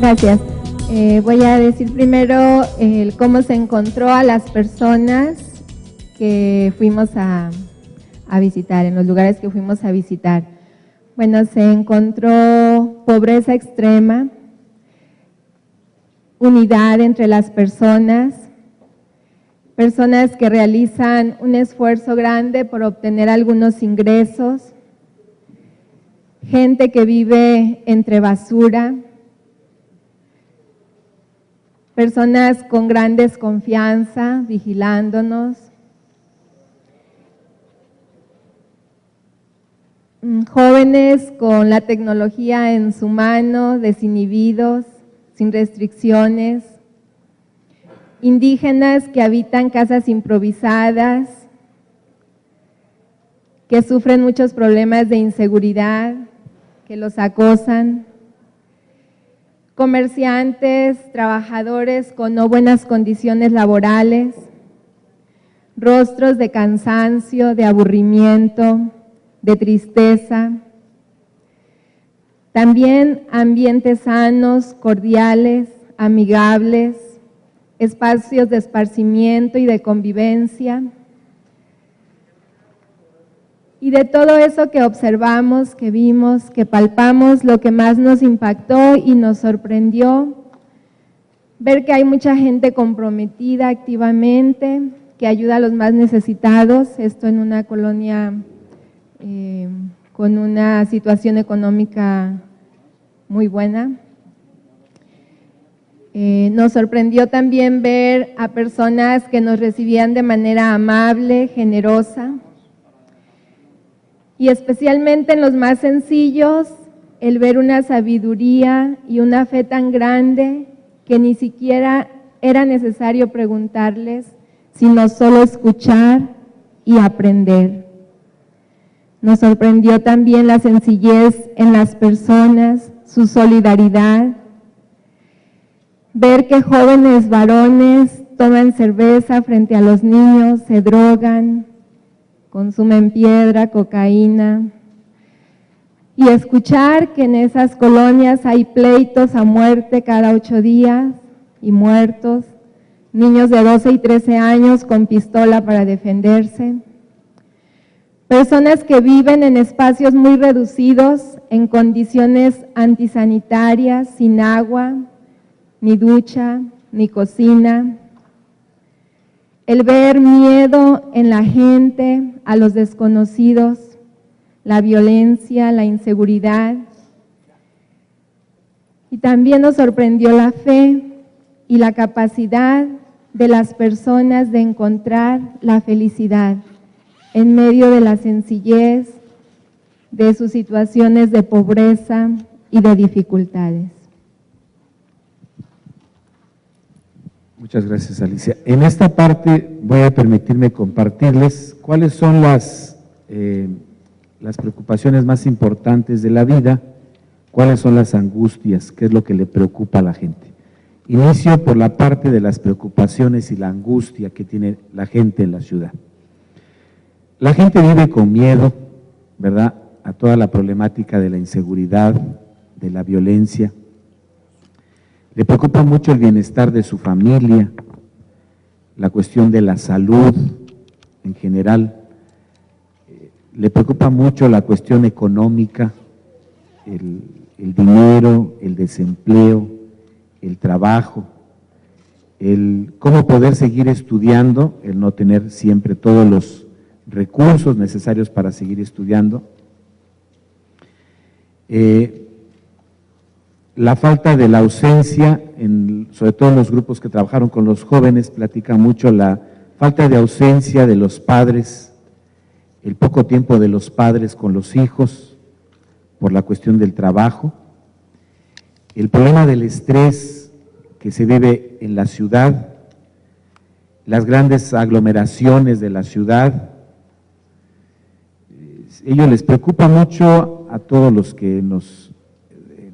Gracias. Voy a decir primero cómo se encontró a las personas que fuimos a visitar, en los lugares que fuimos a visitar. Bueno, se encontró pobreza extrema, unidad entre las personas, personas que realizan un esfuerzo grande por obtener algunos ingresos, gente que vive entre basura, personas con gran desconfianza, vigilándonos, jóvenes con la tecnología en su mano, desinhibidos, sin restricciones, indígenas que habitan casas improvisadas, que sufren muchos problemas de inseguridad, que los acosan, comerciantes, trabajadores con no buenas condiciones laborales, rostros de cansancio, de aburrimiento, de tristeza, también ambientes sanos, cordiales, amigables, espacios de esparcimiento y de convivencia. Y de todo eso que observamos, que vimos, que palpamos, lo que más nos impactó y nos sorprendió, ver que hay mucha gente comprometida activamente, que ayuda a los más necesitados, esto en una colonia con una situación económica muy buena. Nos sorprendió también ver a personas que nos recibían de manera amable, generosa, y especialmente en los más sencillos, el ver una sabiduría y una fe tan grande que ni siquiera era necesario preguntarles, sino solo escuchar y aprender. Nos sorprendió también la sencillez en las personas, su solidaridad, ver que jóvenes varones toman cerveza frente a los niños, se drogan, consumen piedra, cocaína, y escuchar que en esas colonias hay pleitos a muerte cada 8 días y muertos, niños de 12 y 13 años con pistola para defenderse, personas que viven en espacios muy reducidos, en condiciones antisanitarias, sin agua, ni ducha, ni cocina. El ver miedo en la gente, a los desconocidos, la violencia, la inseguridad. Y también nos sorprendió la fe y la capacidad de las personas de encontrar la felicidad en medio de la sencillez, de sus situaciones de pobreza y de dificultades. Muchas gracias, Alicia. En esta parte voy a permitirme compartirles cuáles son las preocupaciones más importantes de la vida, cuáles son las angustias, qué es lo que le preocupa a la gente. Inicio por la parte de las preocupaciones y la angustia que tiene la gente en la ciudad. La gente vive con miedo, ¿verdad?, a toda la problemática de la inseguridad, de la violencia. Le preocupa mucho el bienestar de su familia, la cuestión de la salud en general. Le preocupa mucho la cuestión económica, el dinero, el desempleo, el trabajo, el cómo poder seguir estudiando, el no tener siempre todos los recursos necesarios para seguir estudiando. La falta de la ausencia, sobre todo en los grupos que trabajaron con los jóvenes, platican mucho la falta de ausencia de los padres, el poco tiempo de los padres con los hijos, por la cuestión del trabajo, el problema del estrés que se vive en la ciudad, las grandes aglomeraciones de la ciudad. Ellos les preocupa mucho a todos los que nos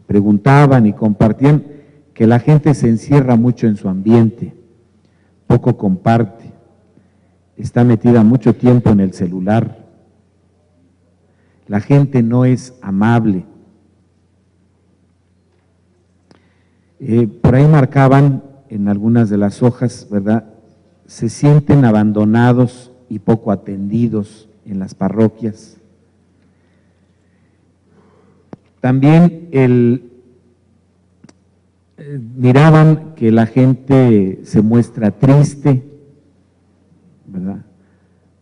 preguntaban y compartían que la gente se encierra mucho en su ambiente, poco comparte, está metida mucho tiempo en el celular, la gente no es amable. Por ahí marcaban en algunas de las hojas, ¿verdad? Se sienten abandonados y poco atendidos en las parroquias. También miraban que la gente se muestra triste, ¿verdad?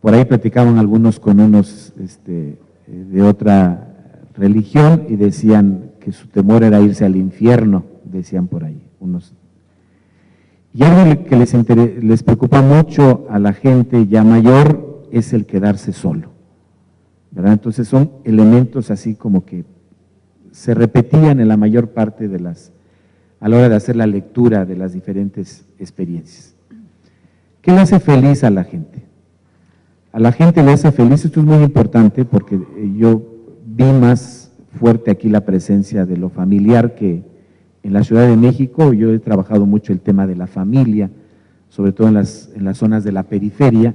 Por ahí platicaban algunos con unos de otra religión y decían que su temor era irse al infierno, decían por ahí unos. Y algo que les preocupa mucho a la gente ya mayor es el quedarse solo, ¿verdad? Entonces son elementos así como que se repetían en la mayor parte de a la hora de hacer la lectura de las diferentes experiencias. ¿Qué le hace feliz a la gente? A la gente le hace feliz, esto es muy importante porque yo vi más fuerte aquí la presencia de lo familiar que en la Ciudad de México. Yo he trabajado mucho el tema de la familia, sobre todo en las zonas de la periferia,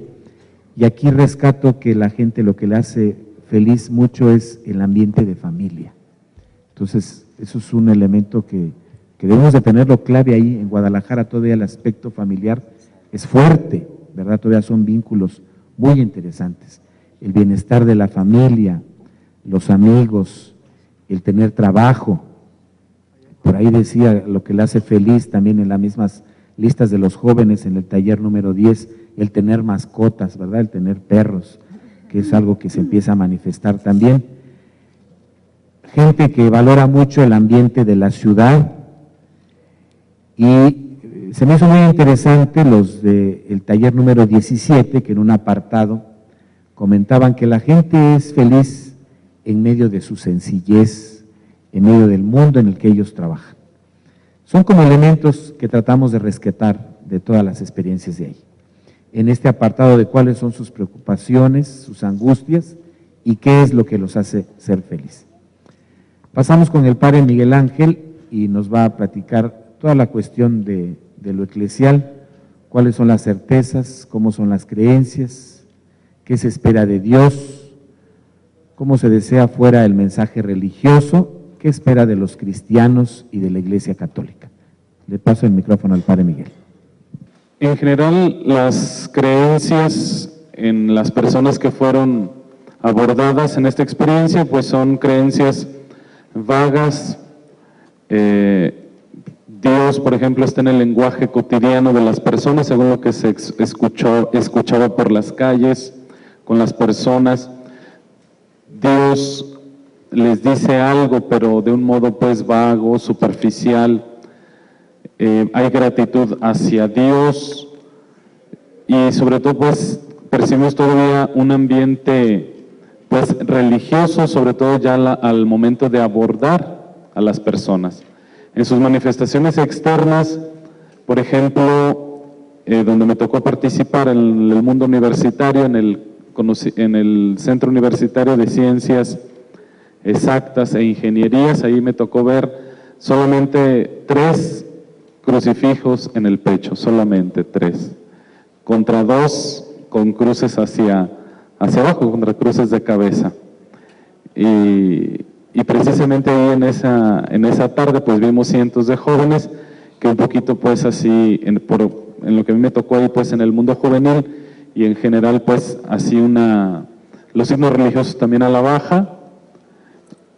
y aquí rescato que la gente lo que le hace feliz mucho es el ambiente de familia. Entonces, eso es un elemento que debemos de tenerlo clave ahí. En Guadalajara todavía el aspecto familiar es fuerte, ¿verdad? Todavía son vínculos muy interesantes. El bienestar de la familia, los amigos, el tener trabajo. Por ahí decía lo que le hace feliz también en las mismas listas de los jóvenes, en el taller número 10, el tener mascotas, ¿verdad? El tener perros, que es algo que se empieza a manifestar también. Gente que valora mucho el ambiente de la ciudad, y se me hizo muy interesante los del taller número 17, que en un apartado comentaban que la gente es feliz en medio de su sencillez, en medio del mundo en el que ellos trabajan. Son como elementos que tratamos de rescatar de todas las experiencias de ahí. En este apartado de cuáles son sus preocupaciones, sus angustias y qué es lo que los hace ser feliz. Pasamos con el padre Miguel Ángel y nos va a platicar toda la cuestión de lo eclesial, cuáles son las certezas, cómo son las creencias, qué se espera de Dios, cómo se desea fuera el mensaje religioso, qué espera de los cristianos y de la Iglesia Católica. Le paso el micrófono al padre Miguel. En general, las creencias en las personas que fueron abordadas en esta experiencia, pues son creencias vagas. Dios, por ejemplo, está en el lenguaje cotidiano de las personas, según lo que se escuchaba por las calles, con las personas. Dios les dice algo, pero de un modo pues vago, superficial. Hay gratitud hacia Dios y sobre todo pues percibimos todavía un ambiente pues religioso, sobre todo ya al momento de abordar a las personas. En sus manifestaciones externas, por ejemplo, donde me tocó participar en el mundo universitario, en el Centro Universitario de Ciencias Exactas e Ingenierías, ahí me tocó ver solamente 3 crucifijos en el pecho, solamente 3, contra 2 con cruces hacia abajo, contra cruces de cabeza. Y precisamente ahí en esa tarde pues vimos cientos de jóvenes que un poquito pues así, en lo que a mí me tocó ahí pues en el mundo juvenil y en general pues así los signos religiosos también a la baja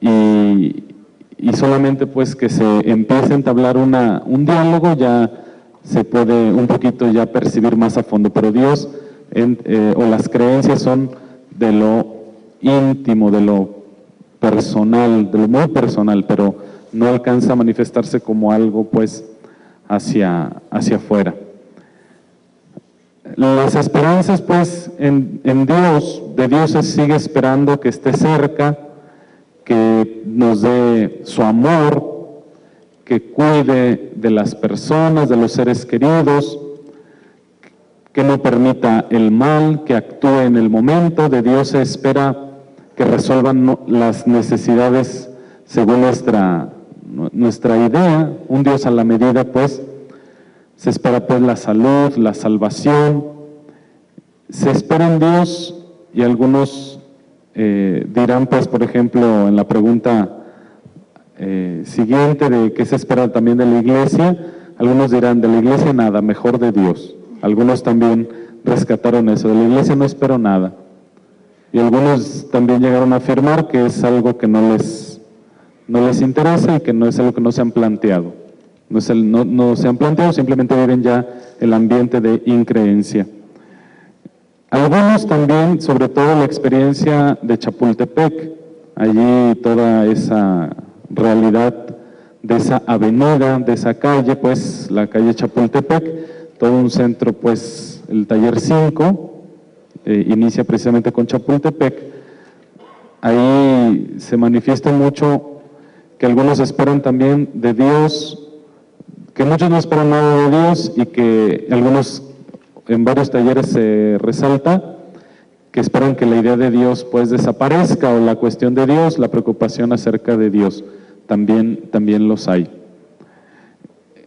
y solamente pues que se empiece a entablar un diálogo ya se puede un poquito ya percibir más a fondo, pero Dios o las creencias son de lo íntimo, de lo personal, de lo muy personal, pero no alcanza a manifestarse como algo pues hacia afuera. Las esperanzas pues en Dios, de Dios se sigue esperando que esté cerca, que nos dé su amor, que cuide de las personas, de los seres queridos, que no permita el mal, que actúe en el momento. De Dios se espera que resuelvan las necesidades según nuestra idea, un Dios a la medida pues, se espera pues la salud, la salvación, se espera en Dios y algunos dirán pues por ejemplo en la pregunta siguiente de qué se espera también de la iglesia, algunos dirán, de la iglesia nada, mejor de Dios. Algunos también rescataron eso, de la iglesia no espero nada. Y algunos también llegaron a afirmar que es algo que no les interesa y que no es algo que no se han planteado. No se han planteado, simplemente viven ya el ambiente de increencia. Algunos también, sobre todo la experiencia de Chapultepec, allí toda esa realidad de esa avenida, de esa calle, pues la calle Chapultepec, todo un centro, pues el taller 5, inicia precisamente con Chapultepec. Ahí se manifiesta mucho que algunos esperan también de Dios, que muchos no esperan nada de Dios y que algunos en varios talleres se resalta que esperan que la idea de Dios pues desaparezca, o la cuestión de Dios, la preocupación acerca de Dios, también los hay.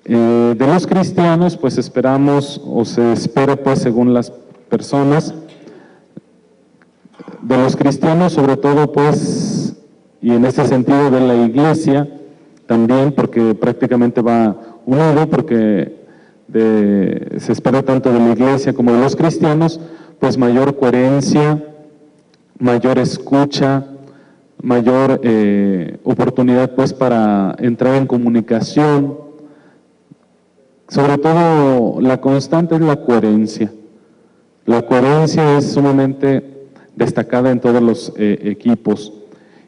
De los cristianos pues esperamos, o se espera pues según las personas, de los cristianos sobre todo pues, y en ese sentido de la iglesia también, porque prácticamente va unido, porque se espera tanto de la iglesia como de los cristianos, pues mayor coherencia, mayor escucha, mayor oportunidad pues para entrar en comunicación. Sobre todo la constante es la coherencia. La coherencia es sumamente destacada en todos los equipos.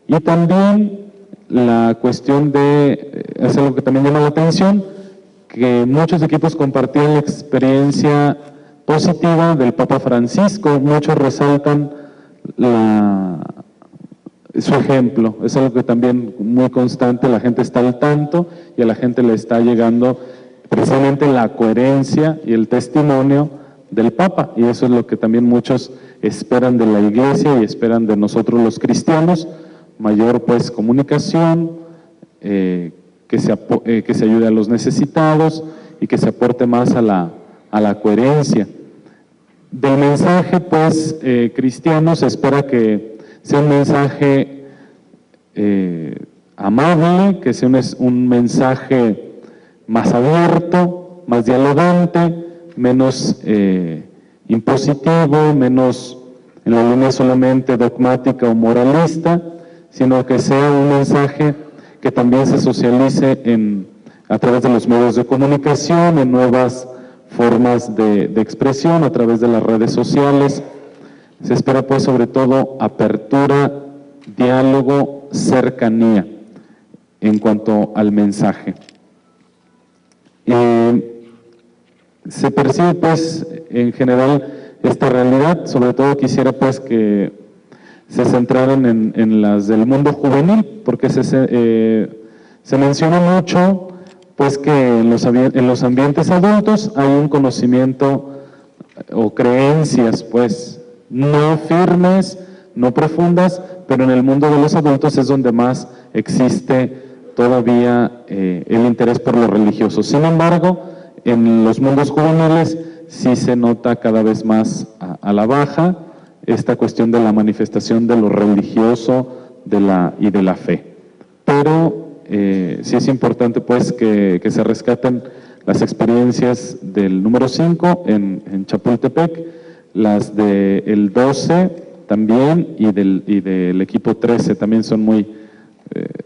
Y también la cuestión es algo que también llama la atención, que muchos equipos compartían la experiencia positiva del Papa Francisco, muchos resaltan su ejemplo, es algo que también muy constante, la gente está al tanto y a la gente le está llegando precisamente la coherencia y el testimonio del Papa, y eso es lo que también muchos esperan de la iglesia y esperan de nosotros los cristianos, mayor pues comunicación, que se ayude a los necesitados y que se aporte más a la coherencia. Del mensaje pues cristiano se espera que sea un mensaje amable, que sea un mensaje más abierto, más dialogante, menos impositivo, menos en la línea solamente dogmática o moralista, sino que sea un mensaje que también se socialice a través de los medios de comunicación, en nuevas formas de expresión, a través de las redes sociales. Se espera pues sobre todo apertura, diálogo, cercanía en cuanto al mensaje. Se percibe pues en general esta realidad, sobre todo quisiera pues que se centraran en las del mundo juvenil, porque se menciona mucho pues que en los ambientes adultos hay un conocimiento o creencias pues no firmes, no profundas, pero en el mundo de los adultos es donde más existe todavía el interés por lo religioso. Sin embargo, en los mundos juveniles sí se nota cada vez más a la baja esta cuestión de la manifestación de lo religioso y de la fe. Pero sí es importante pues que se rescaten las experiencias del número 5 en Chapultepec, las del 12 también y del equipo 13 también son muy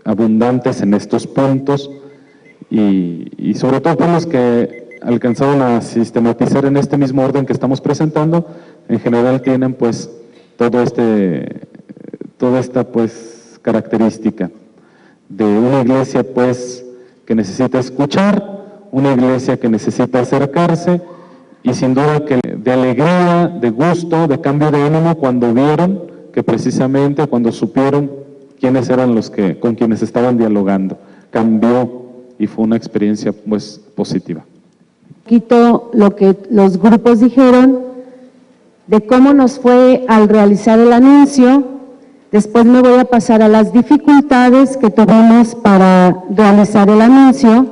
abundantes en estos puntos, y sobre todo por los que alcanzaron a sistematizar en este mismo orden que estamos presentando, en general tienen pues toda esta pues característica de una iglesia pues que necesita escuchar, una iglesia que necesita acercarse, y sin duda que de alegría, de gusto, de cambio de ánimo cuando vieron que precisamente cuando supieron quiénes eran con quienes estaban dialogando, cambió y fue una experiencia pues positiva. Quito lo que los grupos dijeron de cómo nos fue al realizar el anuncio. Después me voy a pasar a las dificultades que tuvimos para realizar el anuncio.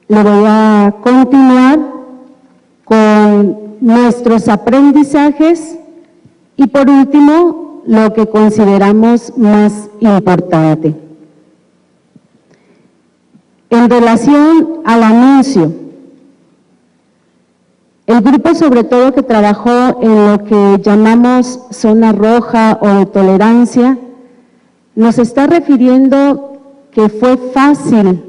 Le voy a continuar con nuestros aprendizajes y por último lo que consideramos más importante. En relación al anuncio, el grupo sobre todo que trabajó en lo que llamamos zona roja o de tolerancia, nos está refiriendo que fue fácil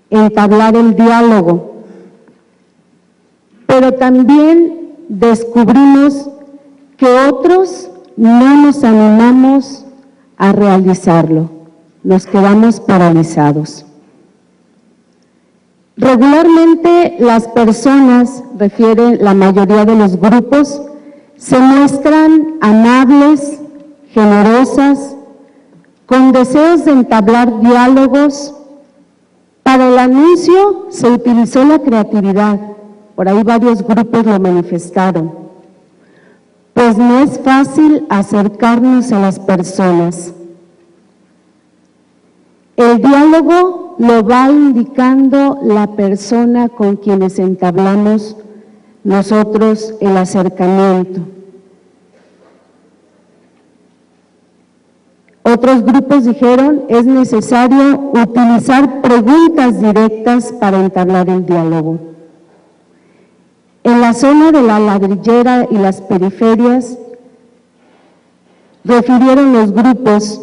entablar el diálogo, pero también descubrimos que otros no nos animamos a realizarlo, nos quedamos paralizados. Regularmente las personas, refiere la mayoría de los grupos, se muestran amables, generosas, con deseos de entablar diálogos. Para el anuncio se utilizó la creatividad, por ahí varios grupos lo manifestaron, pues no es fácil acercarnos a las personas. El diálogo lo va indicando la persona con quienes entablamos nosotros el acercamiento. Otros grupos dijeron, es necesario utilizar preguntas directas para entablar el diálogo. En la zona de la ladrillera y las periferias, refirieron los grupos,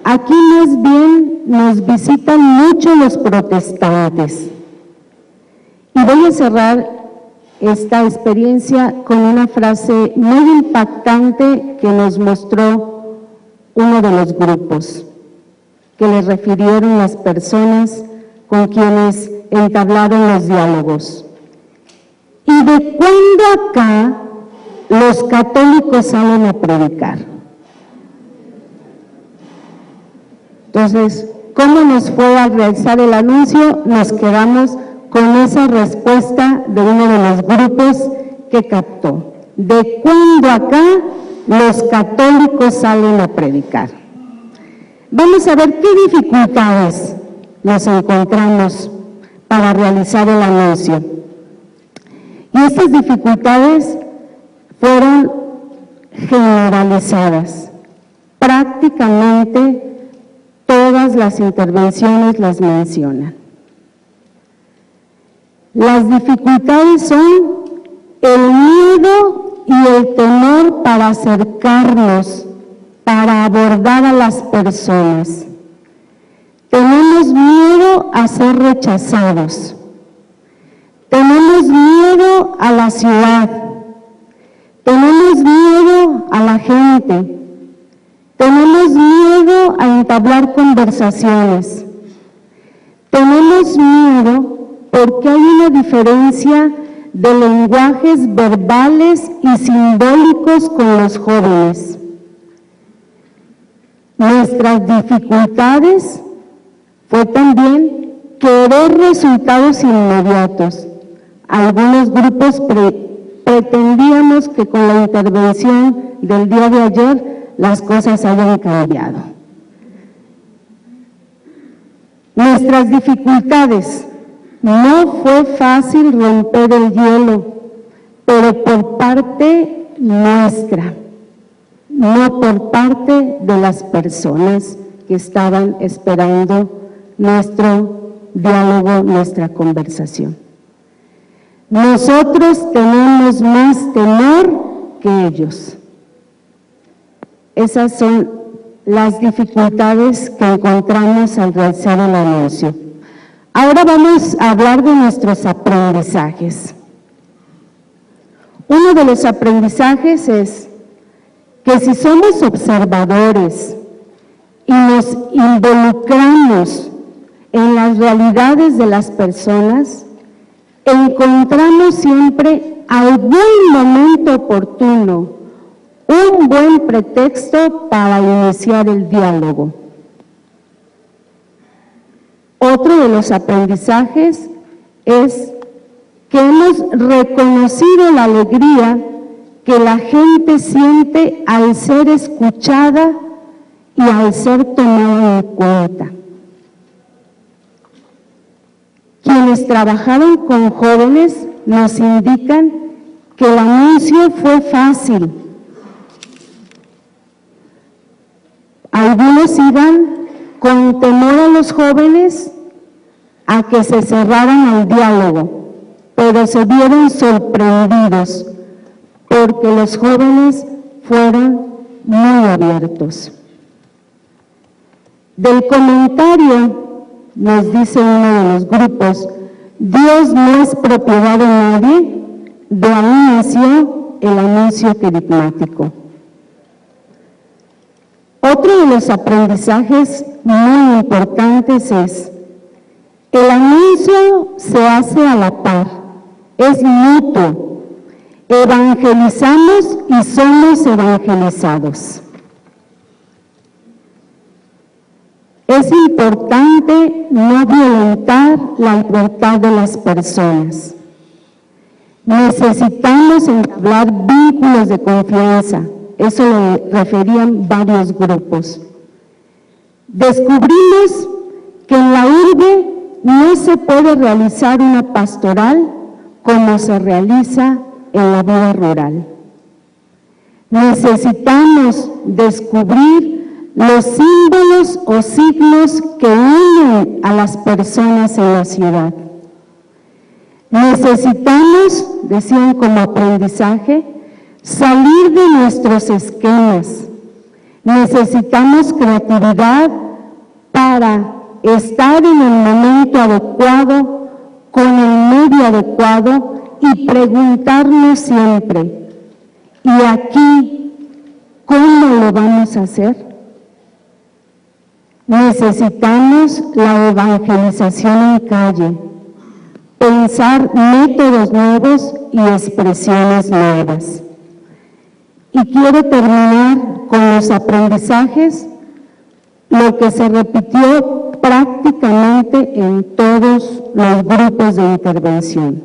aquí más bien nos visitan mucho los protestantes. Y voy a cerrar esta experiencia con una frase muy impactante que nos mostró uno de los grupos, que le refirieron las personas con quienes entablaron los diálogos. ¿Y de cuándo acá los católicos salen a predicar? Entonces, ¿cómo nos fue al realizar el anuncio? Nos quedamos con esa respuesta de uno de los grupos que captó. ¿De cuándo acá los católicos salen a predicar? Vamos a ver qué dificultades nos encontramos para realizar el anuncio. Y estas dificultades fueron generalizadas. Prácticamente todas las intervenciones las mencionan. Las dificultades son el miedo y el temor para acercarnos, para abordar a las personas. Tenemos miedo a ser rechazados. Tenemos miedo a la ciudad. Tenemos miedo a la gente. Tenemos miedo a entablar conversaciones. Tenemos miedo porque hay una diferencia de lenguajes verbales y simbólicos con los jóvenes. Nuestras dificultades fue también querer resultados inmediatos. Algunos grupos pretendíamos que con la intervención del día de ayer las cosas hayan cambiado. Nuestras dificultades, no fue fácil romper el hielo, pero por parte nuestra, no por parte de las personas que estaban esperando nuestro diálogo, nuestra conversación. Nosotros tenemos más temor que ellos. Esas son las dificultades que encontramos al realizar el anuncio. Ahora vamos a hablar de nuestros aprendizajes. Uno de los aprendizajes es que si somos observadores y nos involucramos en las realidades de las personas, encontramos siempre algún momento oportuno, un buen pretexto para iniciar el diálogo. Otro de los aprendizajes es que hemos reconocido la alegría que la gente siente al ser escuchada y al ser tomada en cuenta. Quienes trabajaron con jóvenes nos indican que el anuncio fue fácil. Algunos iban con temor a los jóvenes a que se cerraran al diálogo, pero se vieron sorprendidos porque los jóvenes fueron muy abiertos. Del comentario, nos dice uno de los grupos, Dios no es propiedad de nadie, de ahí nació el anuncio querigmático. Otro de los aprendizajes muy importantes es, el anuncio se hace a la par, es mutuo, evangelizamos y somos evangelizados. Es importante no violentar la libertad de las personas. Necesitamos entablar vínculos de confianza. Eso lo referían varios grupos. Descubrimos que en la urbe no se puede realizar una pastoral como se realiza en la vida rural. Necesitamos descubrir los símbolos o signos que unen a las personas en la ciudad. Necesitamos, decían como aprendizaje, salir de nuestros esquemas. Necesitamos creatividad para estar en el momento adecuado, con el medio adecuado y preguntarnos siempre, ¿y aquí cómo lo vamos a hacer? Necesitamos la evangelización en calle, pensar métodos nuevos y expresiones nuevas. Y quiero terminar con los aprendizajes, lo que se repitió prácticamente en todos los grupos de intervención.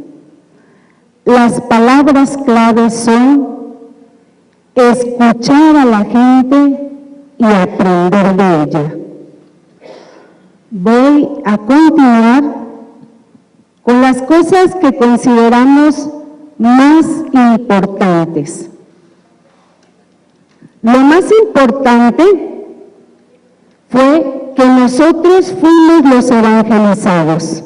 Las palabras claves son escuchar a la gente y aprender de ella. Voy a continuar con las cosas que consideramos más importantes. Lo más importante fue que nosotros fuimos los evangelizados.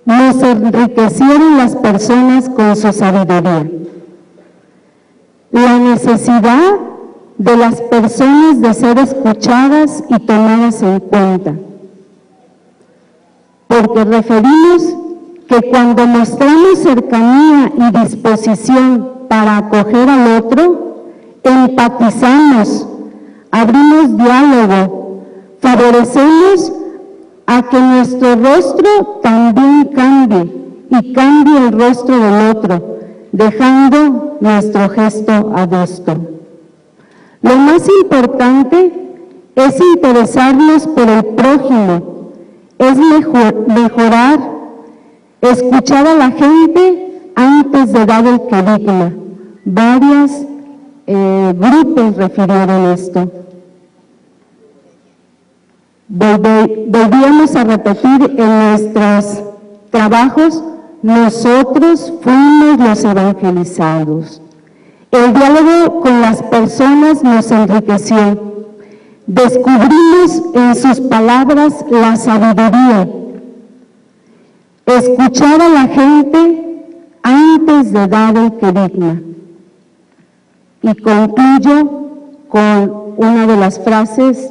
Nos enriquecieron las personas con su sabiduría. La necesidad de las personas de ser escuchadas y tomadas en cuenta. Porque referimos que cuando mostramos cercanía y disposición para acoger al otro, empatizamos, abrimos diálogo, favorecemos a que nuestro rostro también cambie y cambie el rostro del otro, dejando nuestro gesto adusto. Lo más importante es interesarnos por el prójimo, es mejorar, escuchar a la gente antes de dar el querigma. Varios grupos refirieron esto. Volvíamos a repetir en nuestros trabajos, nosotros fuimos los evangelizados. El diálogo con las personas nos enriqueció. Descubrimos en sus palabras la sabiduría. Escuchar a la gente antes de dar el querigma. Y concluyo con una de las frases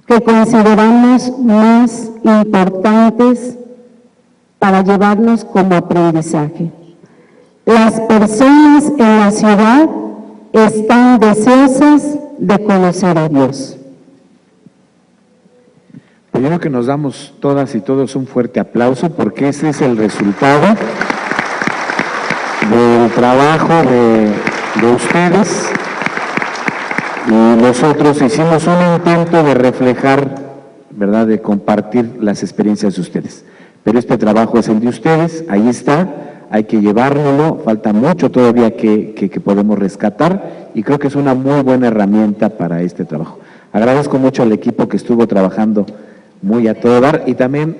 que consideramos más importantes para llevarnos como aprendizaje. Las personas en la ciudad están deseosas de conocer a Dios. Primero que nos damos todas y todos un fuerte aplauso porque ese es el resultado del trabajo de ustedes. Y nosotros hicimos un intento de reflejar, ¿verdad?, de compartir las experiencias de ustedes. Pero este trabajo es el de ustedes, ahí está, hay que llevárnoslo, falta mucho todavía que podemos rescatar y creo que es una muy buena herramienta para este trabajo. Agradezco mucho al equipo que estuvo trabajando muy a todo dar y también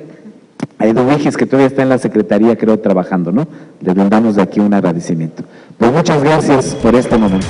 a Edu Vigis, que todavía está en la Secretaría, creo, trabajando, ¿no? Le brindamos de aquí un agradecimiento. Pues muchas gracias por este momento.